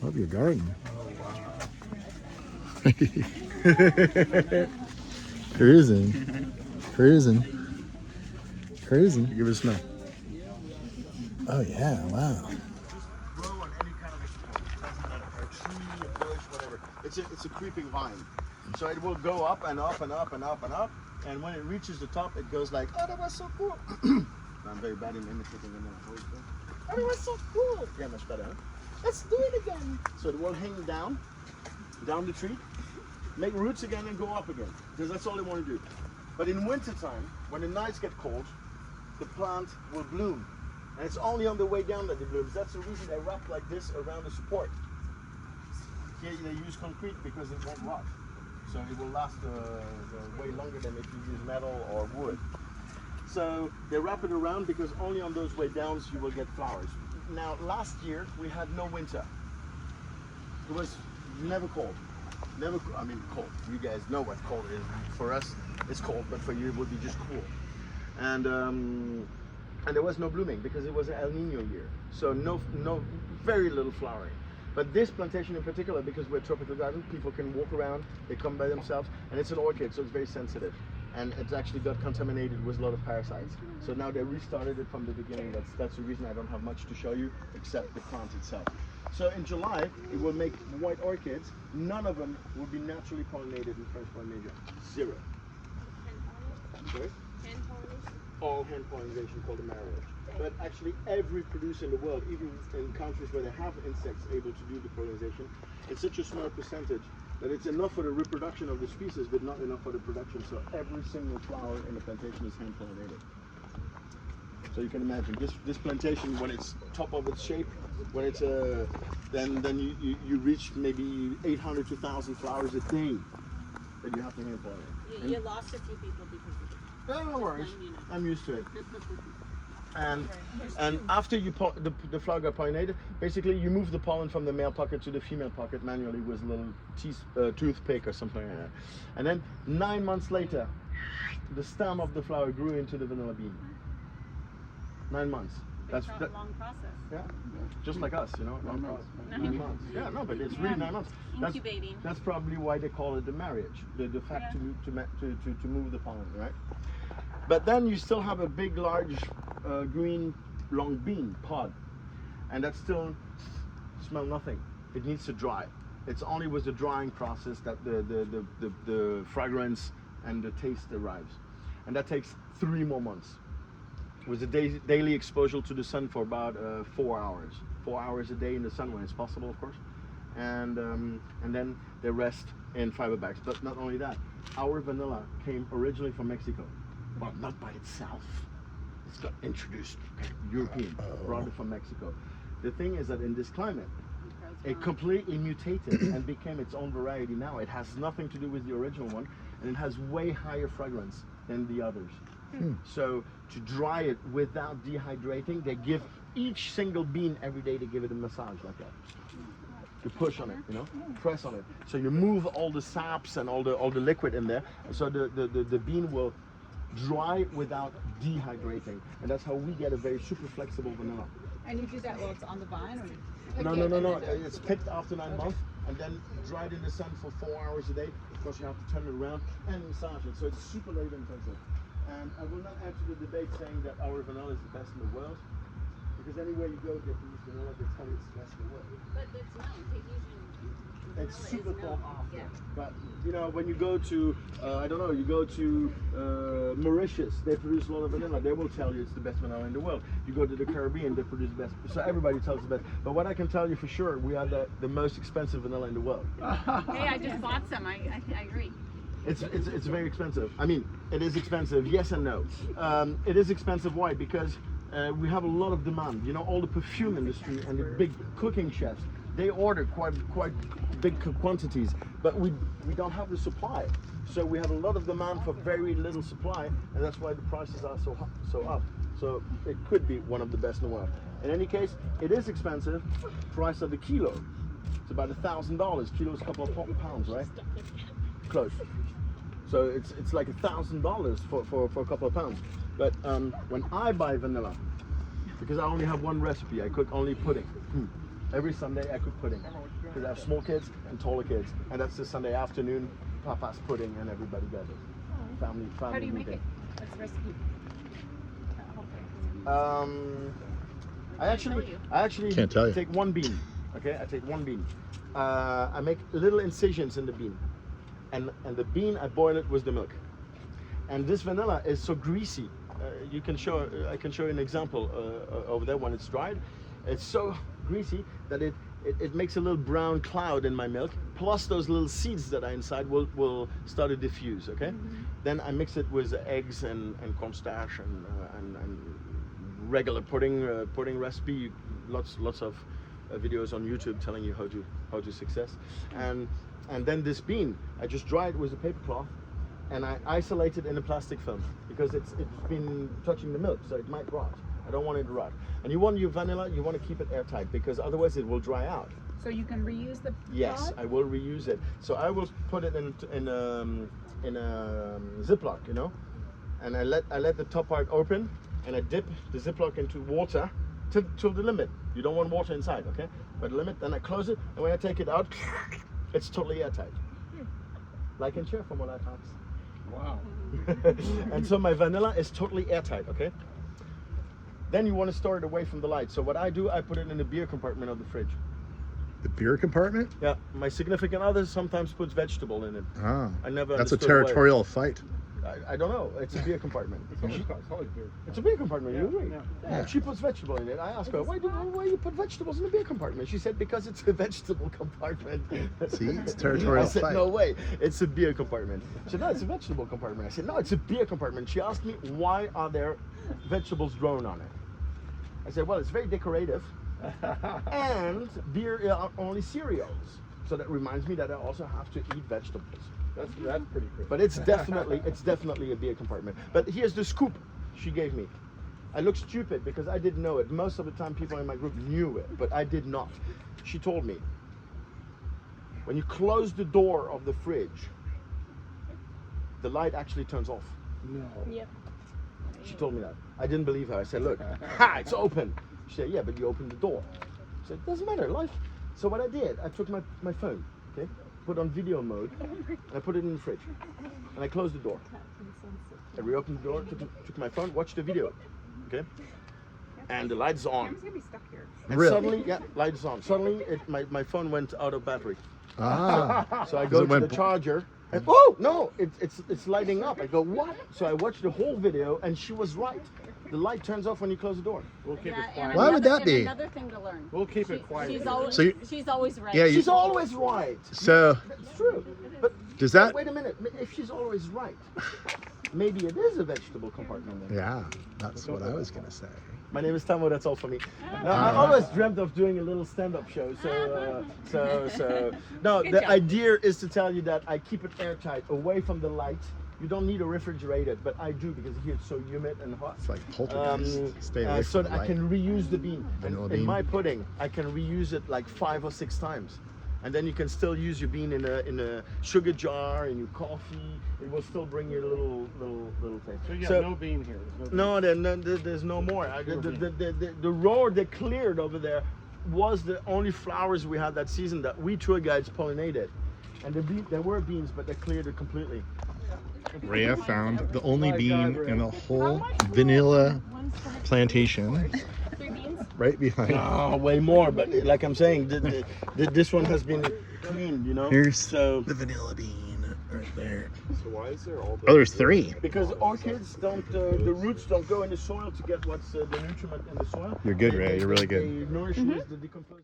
of your garden. Cruising. Cruising. Cruising. Give it a smell. Oh yeah, wow. Grow on any kind of a doesn't matter, a tree, a bush, whatever. It's a creeping vine. So it will go up and up and up and up and up. And when it reaches the top, it goes like, oh, that was so cool. I'm very bad in imitating them. Oh, that was so cool. Yeah, much better, huh? Let's do it again. So it will hang down the tree, make roots again and go up again. Because that's all they want to do. But in winter time, when the nights get cold, the plant will bloom. And it's only on the way down that it blooms. That's the reason they wrap like this around the support. Here they use concrete because it won't rot. So it will last way longer than if you use metal or wood. So they wrap it around because only on those way downs you will get flowers. Now last year we had no winter. It was never cold. Never, I mean cold. You guys know what cold is. For us it's cold, but for you it would be just cool. And there was no blooming because it was an El Nino year. So no very little flowering. But this plantation in particular, because we're a tropical garden, people can walk around, they come by themselves, and it's an orchid, so it's very sensitive. And it's actually got contaminated with a lot of parasites. So now they restarted it from the beginning. That's the reason I don't have much to show you, except the plant itself. So in July, it will make white orchids. None of them will be naturally pollinated in French Polynesia. Zero. Sorry? Hand pollination? All hand pollination called a marriage. But actually every producer in the world, even in countries where they have insects able to do the pollination, it's such a small percentage that it's enough for the reproduction of the species but not enough for the production. So every single flower in the plantation is hand pollinated. So you can imagine this plantation, when it's top of its shape, when it's then you reach maybe 800 to 1,000 flowers a day that you have to hand pollinate. You lost a few people because of it. No worries, I'm used to it. And after you the flower got pollinated, basically you move the pollen from the male pocket to the female pocket manually with a little toothpick or something like that. And then 9 months later, the stem of the flower grew into the vanilla bean. 9 months. That's a long process. Yeah, just like us, you know. 9 months. 9 months. Yeah, no, but it's really 9 months. Incubating. That's probably why they call it the marriage, the fact to move the pollen, right? But then you still have a big, large, green, long bean pod, and that still smells nothing. It needs to dry. It's only with the drying process that the fragrance and the taste arrives, and that takes 3 more months. With a daily exposure to the sun for about 4 hours. 4 hours a day in the sun when it's possible, of course. And then they rest in fiber bags. But not only that, our vanilla came originally from Mexico, but not by itself. It's got introduced, European, brought it from Mexico. The thing is that in this climate, it completely mutated and became its own variety now. It has nothing to do with the original one, and it has way higher fragrance than the others. So to dry it without dehydrating, they give each single bean every day, they give it a massage like that. You push on it, you know, press on it. So you move all the saps and all the liquid in there, so the bean will dry without dehydrating, and that's how we get a very super flexible vanilla. And you do that while it's on the vine, or No. It's picked after 9 months and then dried in the sun for 4 hours a day. Of course, you have to turn it around and massage it, so it's super labor intensive. And I will not add to the debate saying that our vanilla is the best in the world, because anywhere you go, they produce vanilla, they tell you it's the best in the world. But it's not. It's super thought after. Yeah. But you know, when you go to, I don't know, you go to Mauritius, they produce a lot of vanilla. They will tell you it's the best vanilla in the world. You go to the Caribbean, they produce the best. So everybody tells the best. But what I can tell you for sure, we are the most expensive vanilla in the world. Hey, I just bought some. I agree. It's very expensive. I mean, it is expensive, yes and no. It is expensive, why? Because we have a lot of demand. You know, all the perfume industry and the big cooking chefs, they order quite big quantities, but we don't have the supply. So we have a lot of demand for very little supply, and that's why the prices are so up. So it could be one of the best in the world. In any case, it is expensive. Price of the kilo, it's about $1,000. Kilo is a couple of pounds, right? Close. So it's like $1,000 for a couple of pounds. But when I buy vanilla, because I only have one recipe, I cook only pudding. Every Sunday I cook pudding because I have small kids and taller kids, and that's the Sunday afternoon Papa's pudding, and everybody does it. Family How do you make meeting. it? What's the recipe? I actually Can't tell you. take one bean. Okay, I take one bean. I make little incisions in the bean, and the bean I boil it with the milk. And this vanilla is so greasy. I can show you an example over there when it's dried. It's so greasy that it makes a little brown cloud in my milk. Plus those little seeds that are inside will start to diffuse. Okay, then I mix it with eggs and cornstarch and regular pudding recipe. Lots of videos on YouTube telling you how to success. And then this bean, I just dry it with a paper cloth, and I isolate it in a plastic film because it's been touching the milk, so it might rot. I don't want it to rot. And you want your vanilla, you want to keep it airtight because otherwise it will dry out. So you can reuse the Yes, pod? I will reuse it. So I will put it in a Ziploc, you know, and I let the top part open, and I dip the Ziploc into water till the limit. You don't want water inside, okay? But the limit. Then I close it, and when I take it out, it's totally airtight. Like and share from what I've had. Wow. And so my vanilla is totally airtight, okay? Then you want to store it away from the light. So what I do, I put it in the beer compartment of the fridge. The beer compartment? Yeah, my significant other sometimes puts vegetable in it. Ah, I never that's a understood why. territorial fight. I don't know. It's a beer compartment. It's always beer. It's a beer compartment. You agree? Yeah. Yeah. She puts vegetable in it. I asked her, why you put vegetables in the beer compartment? She said, because it's a vegetable compartment. See, it's a territorial I said, fight. no way. It's a beer compartment. She said, no, it's a vegetable compartment. I said, no, it's a beer compartment. She asked me, why are there vegetables grown on it? I said, well, it's very decorative. And beer are only cereals. So that reminds me that I also have to eat vegetables. That's pretty cool. But it's definitely a beer compartment. But here's the scoop she gave me. I look stupid because I didn't know it. Most of the time people in my group knew it, but I did not. She told me, when you close the door of the fridge, the light actually turns off. No. Yep. She told me that. I didn't believe her. I said, look, ha, it's open. She said, yeah, but you opened the door. I said, doesn't matter, life. So what I did, I took my phone, okay, put on video mode, and I put it in the fridge. And I closed the door. I reopened the door, took my phone, watched the video, okay? And the light's on. Cam's gonna be stuck here. And Really? suddenly, yeah, light is on. Suddenly, my phone went out of battery. Ah, So I go it to went the charger, and oh no, it's lighting up. I go, what? So I watched the whole video, and she was right. The light turns off when you close the door. We'll keep Yeah, it quiet. and Why would another- that be? and Another thing to learn. We'll keep it quiet. She's So always right. yeah, you- She's always right. so That's true. But does that? wait a minute. If she's always right, maybe it is a vegetable compartment. Then. Yeah, that's what I was gonna say. My name is Tamo. That's all for me. No, I always dreamt of doing a little stand-up show. So no. Good The job. idea is to tell you that I keep it airtight, away from the light. You don't need to refrigerate it, but I do because here it's so humid and hot. It's like poltergeist. Stay away So from the that I light. can reuse the bean. Vanilla In bean. my pudding, I can reuse it like 5 or 6 times. And then you can still use your bean in a sugar jar, in your coffee. It will still bring you a little taste. So you got no bean here. There's no bean. There's no more. The row they cleared over there was the only flowers we had that season that we tour guides pollinated. And there were beans, but they cleared it completely. Rhea found the only My bean God, Rhea. in the whole vanilla plantation, 3 beans. right behind. Oh, way more. But like I'm saying, this one has been cleaned, you know. Here's So the vanilla bean right there. So why is there all Oh, there's 3. because orchids don't, the roots don't go in the soil to get what's the nutriment in the soil. You're good, Ray. You're really good. They nourish with the decomposed.